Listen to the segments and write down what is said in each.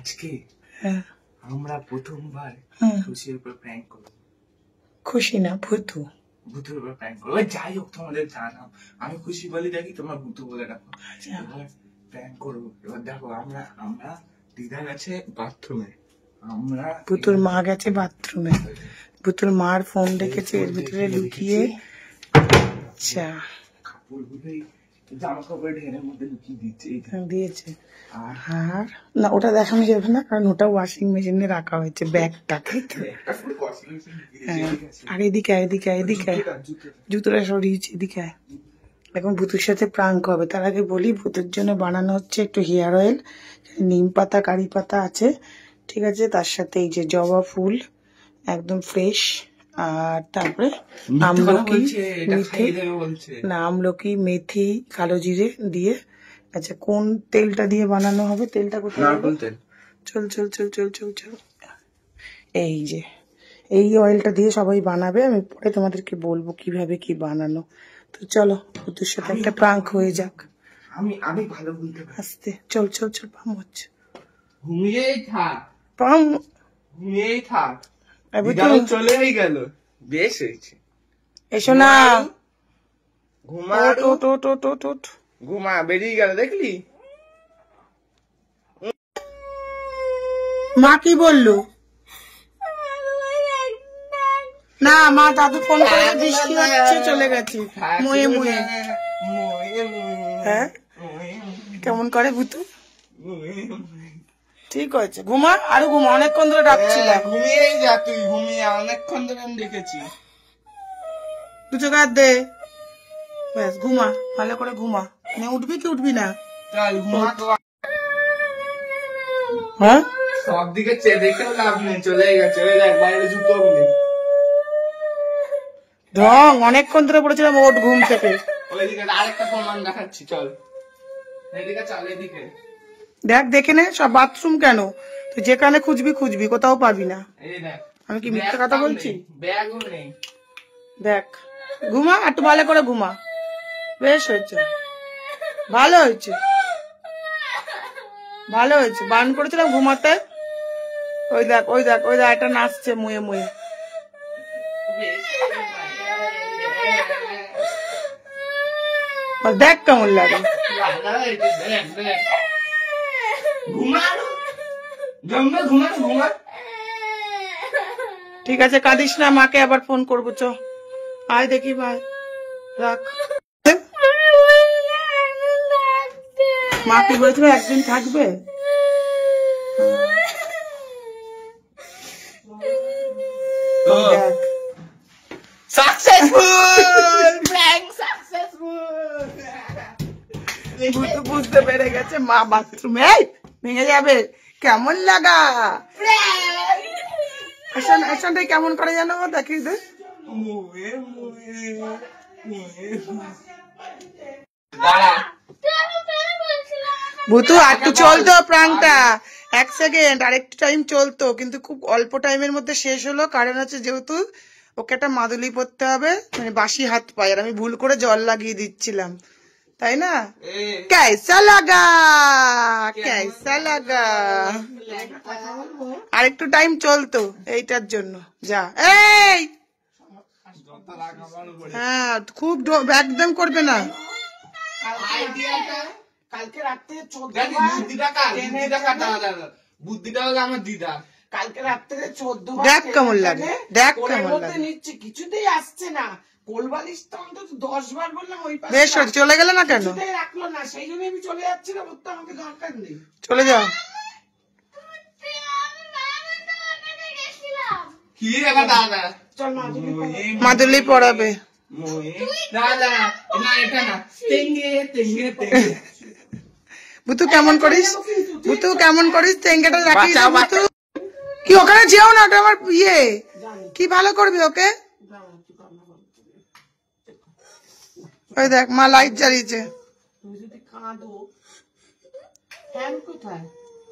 আজকে আমরা প্রথমবার খুশির উপর প্র্যাঙ্ক করব। খুশি না ভূতু, ভূতুর উপর প্র্যাঙ্ক করব। যাই হোক তোমাদের জানাম, আমি খুশি বলি দেখি, তোমরা ভূতু বলে রাখো। এবার প্র্যাঙ্ক করবো। এবার দেখো আমরা দিদা গেছে বাথরুমে, আমরা ভূতুর মা গেছে বাথরুমে, ভূতুর মার ফোন রেখেছে এর ভিতরে লুকিয়ে। আচ্ছা কাপড়গুলোই জামা কাপড় ঢেরের মধ্যে লুকিয়ে দিয়েছে। আর না ওটা দেখানো যাবে না, কারণ ওটা ওয়াশিং মেশিনে রাখা হয়েছে ব্যাগটা, তাই তো? আর এদিকে এদিকে এদিকে জুতোটা সরিয়েছে, এদিকে। এখন ভূতুর সাথে প্রাঙ্ক হবে। তার আগে বলি, ভূতের জন্য বানানো হচ্ছে একটু হেয়ার অয়েল, নিম পাতা কারি পাতা আছে, ঠিক আছে? তার সাথে এই যে জবা ফুল একদম ফ্রেশ, আর তারপরে আমলকি মেথি কালো জিরে দিয়ে। আচ্ছা কোন তেলটা দিয়ে বানানো হবে? তেলটা কোথায়? চল চল চল চল চল চল। এই যে এই অয়েলটা দিয়ে সবাই বানাবে, আমি পরে তোমাদেরকে বলবো কিভাবে কি বানানো। তো চলো ভূতের সাথে একটা প্রাঙ্ক হয়ে যাক। আমি ভালো বলতে পারি। আস্তে চল চল চল। পাম হচ্ছে, ঘুমিয়েই থাক, পাম ঘুমিয়েই থাক। চলেই গেল, বেশ হয়েছে। এসো না, ঘুমা, ওট ওট ওট ওট ওট। ঘুমা, বেরিয়ে গেল দেখলি? মা কি বললো? না মা দাদু ফোন করে বৃষ্টি হচ্ছে চলে গেছে ময়ে ময়ে। হ্যাঁ কেমন করে ভূতু? ঠিক আছে ঘুমা, আরো ঘুমা, অনেকক্ষণ ধরে ডাকছিলাম। ঘুমিয়েই যা তুই, ঘুমিয়ে অনেকক্ষণ ধরে আমি দেখেছি। দু চোখ হাত দে, ব্যাস ঘুমা, ভালো করে ঘুমা। উঠবি কি উঠবি না? চল ঘুমা তো। হ্যাঁ সব দিকে চেয়ে দেখেও লাভ নেই, চলে গেছে। ওই দেখ বাইরে জুতো নেই। ঢং, অনেকক্ষণ ধরে পড়েছিলাম, ওঠ ঘুম থেকে। ওইদিকে আরেকটা প্রমাণ দেখাচ্ছি, চল এদিকে, চল এদিকে দেখ, দেখে নে। সব বাথরুম কেন? তুই যেখানে খুঁজবি খুঁজবি, কোথাও পাবি না। এই দেখ, আমি কি মিথ্যা কথা বলছি? ব্যাগও নেই। দেখ ঘুমা, একটু ভালো করে ঘুমা। বেশ হয়েছে, ভালো হয়েছে, ভালো হয়েছে। বারণ করেছিলাম ঘুমাতে। ওই দেখ ওই দেখ ওই দেখ, একটা নাচছে মুয়ে মুয়ে। দেখ কেমন লাগে। ঠিক আছে কাঁদিস না, মাকে আবার ফোন করবো। চ আয় দেখি ভাই, রাখ। মা কি বলেছিল একদিন থাকবে? বুঝতে পেরে গেছে মা বাথরুমে ভেঙে যাবে। কেমন লাগা? কেমন করে জানো দেখি দে। ভূতু একটু চলতো প্রাংটা, 1 সেকেন্ড আর একটু টাইম চলতো, কিন্তু খুব অল্প টাইমের মধ্যে শেষ হলো। কারণ হচ্ছে যেহেতু ওকে একটা মাদুলি পরতে হবে, মানে বাসি হাত পায়, আর আমি ভুল করে জল লাগিয়ে দিচ্ছিলাম, তাই না? কেসা লাগা, কেসা লাগা। আর একটু টাইম চলতো এইটার জন্য। যা এই, হ্যাঁ খুব একদম করবে না। কালকে রাত্রে বুদ্ধিটা হলো আমার দিদা। কালকে রাত্রে 14 দেখ কেমন লাগে, দেখ কেমন লাগে। নিচ্ছে কিছুতেই আসছে না, কোলবালিশটা অন্তত 10 বার বললাম ওই পাশে। বেশ চলে গেল না কেন? রাখলো না, সেই জন্য আমি চলে যাচ্ছিলাম। ওর তো আমাকে দরকার নেই, চলে যাও। কি রেখা দাদা, চল মাদুলি পড়াবে। ভূতু কেমন করিস? ভূতু কেমন করিস? তেঙ্গেটা রাখিস। কি ওখানে যেও না, ওটা আমার ইয়ে। কি ভালো করবি ওকে? ওই দেখ মা লাইট জ্বালিয়েছে।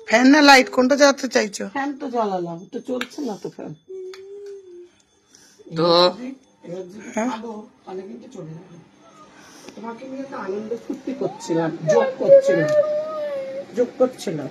ফ্যান না লাইট, কোনটা জ্বালাতে চাইছো? ফ্যান তো জ্বালালাম, তো চলছে না তো ফ্যান। তো তোমাকে নিয়ে তো আনন্দ ফুর্তি করছিলাম, যোগ করছিলাম।